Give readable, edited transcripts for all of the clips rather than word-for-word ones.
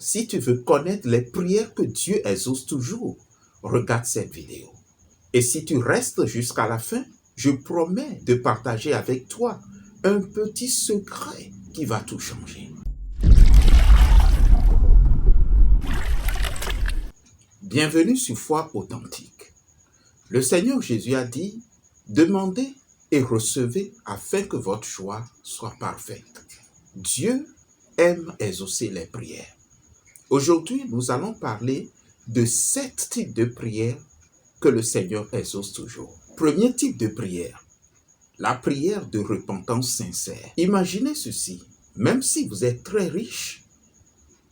Si tu veux connaître les prières que Dieu exauce toujours, regarde cette vidéo. Et si tu restes jusqu'à la fin, je promets de partager avec toi un petit secret qui va tout changer. Bienvenue sur Foi Authentique. Le Seigneur Jésus a dit, demandez et recevez afin que votre joie soit parfaite. Dieu aime exaucer les prières. Aujourd'hui, nous allons parler de 7 types de prières que le Seigneur exauce toujours. Premier type de prière, la prière de repentance sincère. Imaginez ceci, même si vous êtes très riche,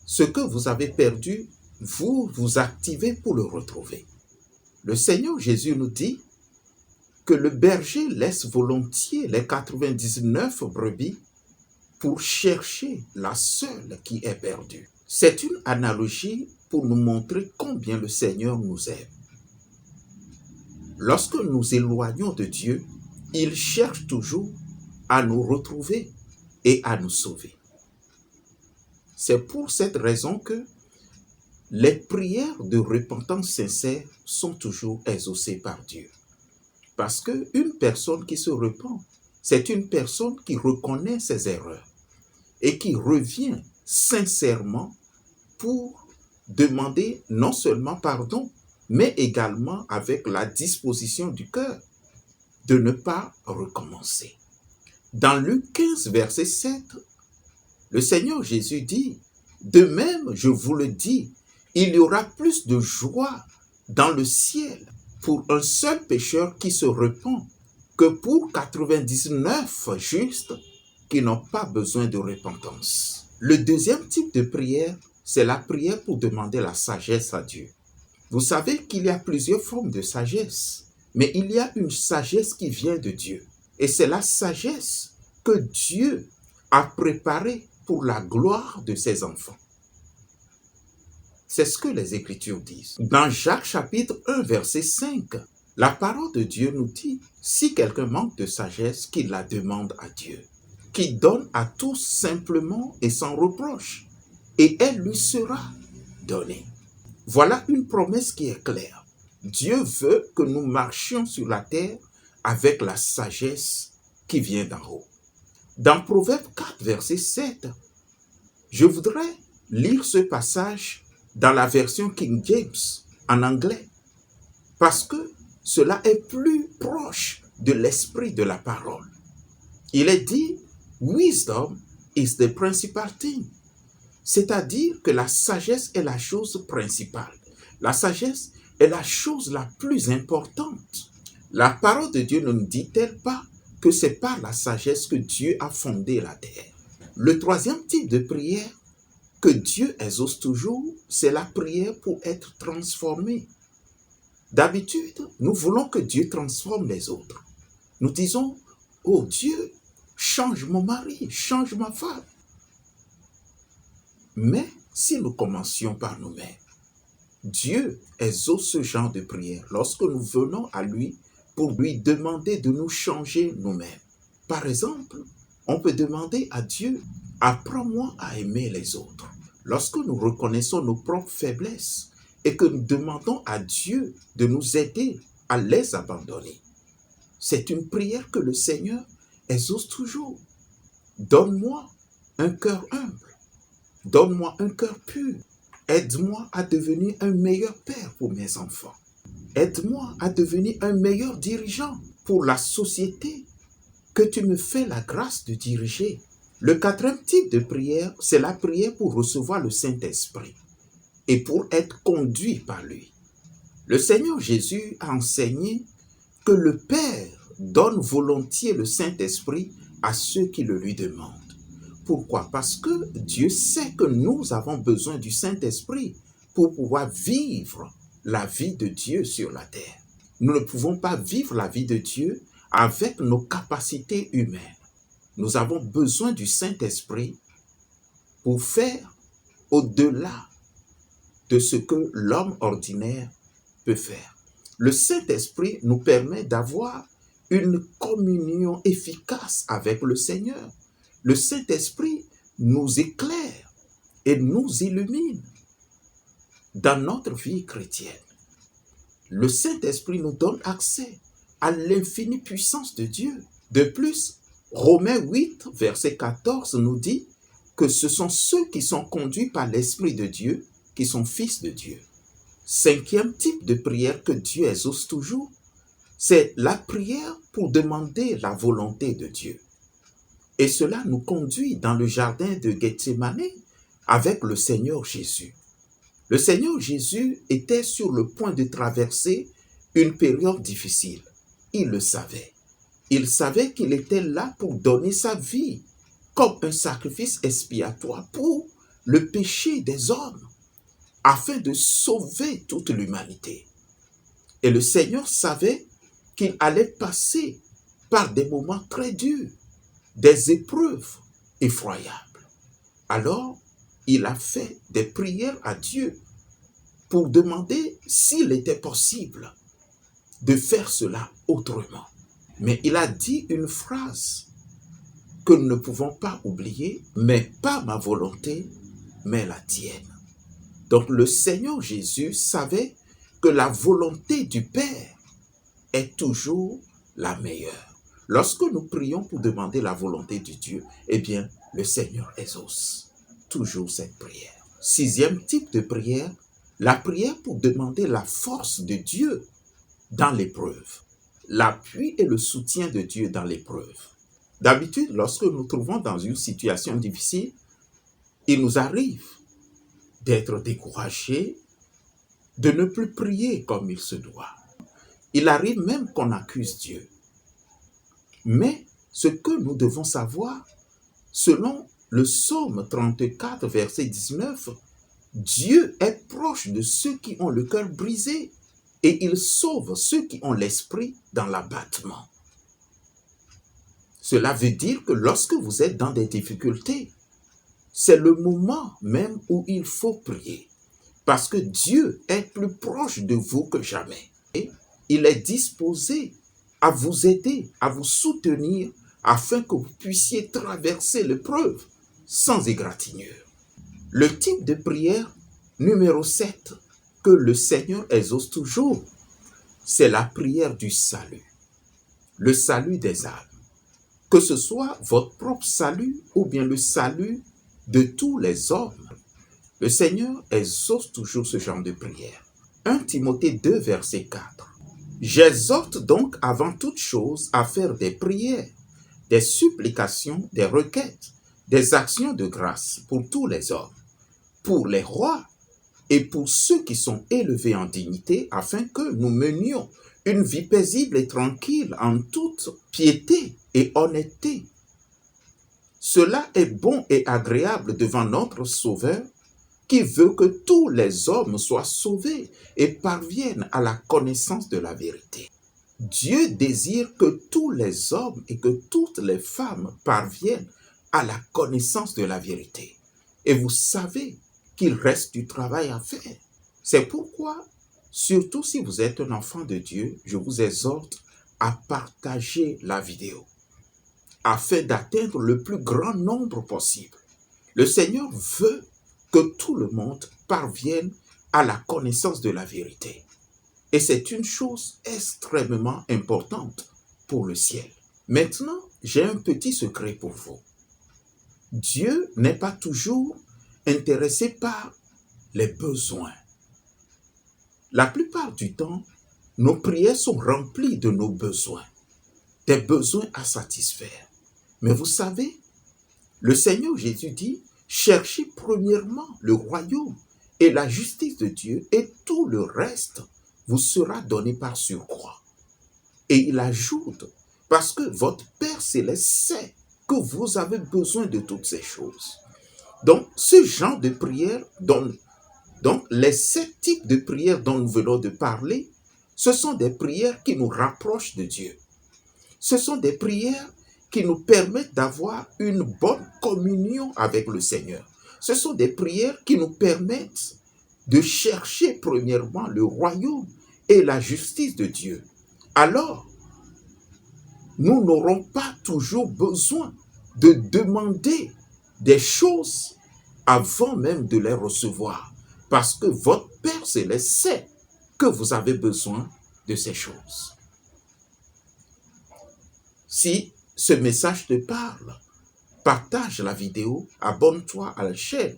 ce que vous avez perdu, vous vous activez pour le retrouver. Le Seigneur Jésus nous dit que le berger laisse volontiers les 99 brebis pour chercher la seule qui est perdue. C'est une analogie pour nous montrer combien le Seigneur nous aime. Lorsque nous éloignons de Dieu, il cherche toujours à nous retrouver et à nous sauver. C'est pour cette raison que les prières de repentance sincère sont toujours exaucées par Dieu. Parce qu'une personne qui se repent, c'est une personne qui reconnaît ses erreurs et qui revient sincèrement pour demander non seulement pardon, mais également avec la disposition du cœur de ne pas recommencer. Dans Luc 15, verset 7, le Seigneur Jésus dit, « De même, je vous le dis, il y aura plus de joie dans le ciel pour un seul pécheur qui se repent que pour 99 justes qui n'ont pas besoin de repentance. » Le deuxième type de prière, c'est la prière pour demander la sagesse à Dieu. Vous savez qu'il y a plusieurs formes de sagesse, mais il y a une sagesse qui vient de Dieu. Et c'est la sagesse que Dieu a préparée pour la gloire de ses enfants. C'est ce que les Écritures disent. Dans Jacques chapitre 1, verset 5, la parole de Dieu nous dit, si quelqu'un manque de sagesse, qu'il la demande à Dieu, qui donne à tous simplement et sans reproche, et elle lui sera donnée. Voilà une promesse qui est claire. Dieu veut que nous marchions sur la terre avec la sagesse qui vient d'en haut. Dans Proverbe 4, verset 7, je voudrais lire ce passage dans la version King James en anglais, parce que cela est plus proche de l'esprit de la parole. Il est dit, wisdom is the principal thing. C'est-à-dire que la sagesse est la chose principale. La sagesse est la chose la plus importante. La parole de Dieu ne nous dit-elle pas que c'est par la sagesse que Dieu a fondé la terre? Le troisième type de prière que Dieu exauce toujours, c'est la prière pour être transformé. D'habitude, nous voulons que Dieu transforme les autres. Nous disons, oh Dieu, change mon mari, change ma femme. Mais si nous commencions par nous-mêmes, Dieu exauce ce genre de prière lorsque nous venons à lui pour lui demander de nous changer nous-mêmes. Par exemple, on peut demander à Dieu, apprends-moi à aimer les autres. Lorsque nous reconnaissons nos propres faiblesses et que nous demandons à Dieu de nous aider à les abandonner, c'est une prière que le Seigneur exauce toujours. Donne-moi un cœur humble. Donne-moi un cœur pur. Aide-moi à devenir un meilleur père pour mes enfants. Aide-moi à devenir un meilleur dirigeant pour la société que tu me fais la grâce de diriger. Le quatrième type de prière, c'est la prière pour recevoir le Saint-Esprit et pour être conduit par lui. Le Seigneur Jésus a enseigné que le Père donne volontiers le Saint-Esprit à ceux qui le lui demandent. Pourquoi? Parce que Dieu sait que nous avons besoin du Saint-Esprit pour pouvoir vivre la vie de Dieu sur la terre. Nous ne pouvons pas vivre la vie de Dieu avec nos capacités humaines. Nous avons besoin du Saint-Esprit pour faire au-delà de ce que l'homme ordinaire peut faire. Le Saint-Esprit nous permet d'avoir une communion efficace avec le Seigneur. Le Saint-Esprit nous éclaire et nous illumine dans notre vie chrétienne. Le Saint-Esprit nous donne accès à l'infinie puissance de Dieu. De plus, Romains 8, verset 14 nous dit que ce sont ceux qui sont conduits par l'Esprit de Dieu qui sont fils de Dieu. Cinquième type de prière que Dieu exauce toujours, c'est la prière pour demander la volonté de Dieu. Et cela nous conduit dans le jardin de Gethsémane avec le Seigneur Jésus. Le Seigneur Jésus était sur le point de traverser une période difficile. Il le savait. Il savait qu'il était là pour donner sa vie comme un sacrifice expiatoire pour le péché des hommes, afin de sauver toute l'humanité. Et le Seigneur savait qu'il allait passer par des moments très durs, des épreuves effroyables. Alors, il a fait des prières à Dieu pour demander s'il était possible de faire cela autrement. Mais il a dit une phrase que nous ne pouvons pas oublier, mais pas ma volonté, mais la tienne. Donc le Seigneur Jésus savait que la volonté du Père est toujours la meilleure. Lorsque nous prions pour demander la volonté de Dieu, eh bien, le Seigneur exauce toujours cette prière. Sixième type de prière, la prière pour demander la force de Dieu dans l'épreuve. L'appui et le soutien de Dieu dans l'épreuve. D'habitude, lorsque nous nous trouvons dans une situation difficile, il nous arrive d'être découragés, de ne plus prier comme il se doit. Il arrive même qu'on accuse Dieu. Mais ce que nous devons savoir, selon le psaume 34, verset 19, Dieu est proche de ceux qui ont le cœur brisé et il sauve ceux qui ont l'esprit dans l'abattement. Cela veut dire que lorsque vous êtes dans des difficultés, c'est le moment même où il faut prier. Parce que Dieu est plus proche de vous que jamais. Et il est disposé à vous aider, à vous soutenir, afin que vous puissiez traverser l'épreuve sans égratignure. Le type de prière numéro 7 que le Seigneur exauce toujours, c'est la prière du salut. Le salut des âmes. Que ce soit votre propre salut ou bien le salut de tous les hommes, le Seigneur exauce toujours ce genre de prière. 1 Timothée 2, verset 4. J'exhorte donc avant toute chose à faire des prières, des supplications, des requêtes, des actions de grâce pour tous les hommes, pour les rois et pour ceux qui sont élevés en dignité, afin que nous menions une vie paisible et tranquille en toute piété et honnêteté. Cela est bon et agréable devant notre Sauveur, qui veut que tous les hommes soient sauvés et parviennent à la connaissance de la vérité. Dieu désire que tous les hommes et que toutes les femmes parviennent à la connaissance de la vérité. Et vous savez qu'il reste du travail à faire. C'est pourquoi, surtout si vous êtes un enfant de Dieu, je vous exhorte à partager la vidéo afin d'atteindre le plus grand nombre possible. Le Seigneur veut que tout le monde parvienne à la connaissance de la vérité. Et c'est une chose extrêmement importante pour le ciel. Maintenant, j'ai un petit secret pour vous. Dieu n'est pas toujours intéressé par les besoins. La plupart du temps, nos prières sont remplies de nos besoins, des besoins à satisfaire. Mais vous savez, le Seigneur Jésus dit, cherchez premièrement le royaume et la justice de Dieu et tout le reste vous sera donné par surcroît. Et il ajoute, parce que votre Père céleste sait que vous avez besoin de toutes ces choses. Donc, ce genre de prière, donc les 7 types de prières dont nous venons de parler, ce sont des prières qui nous rapprochent de Dieu. Ce sont des prières qui nous permettent d'avoir une bonne communion avec le Seigneur. Ce sont des prières qui nous permettent de chercher premièrement le royaume et la justice de Dieu. Alors, nous n'aurons pas toujours besoin de demander des choses avant même de les recevoir, parce que votre Père céleste sait que vous avez besoin de ces choses. Si ce message te parle, partage la vidéo, abonne-toi à la chaîne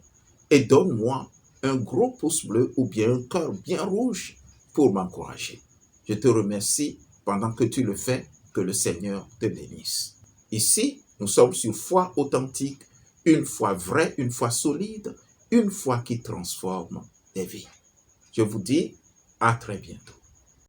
et donne-moi un gros pouce bleu ou bien un cœur bien rouge pour m'encourager. Je te remercie pendant que tu le fais, que le Seigneur te bénisse. Ici, nous sommes sur foi authentique, une foi vraie, une foi solide, une foi qui transforme des vies. Je vous dis à très bientôt.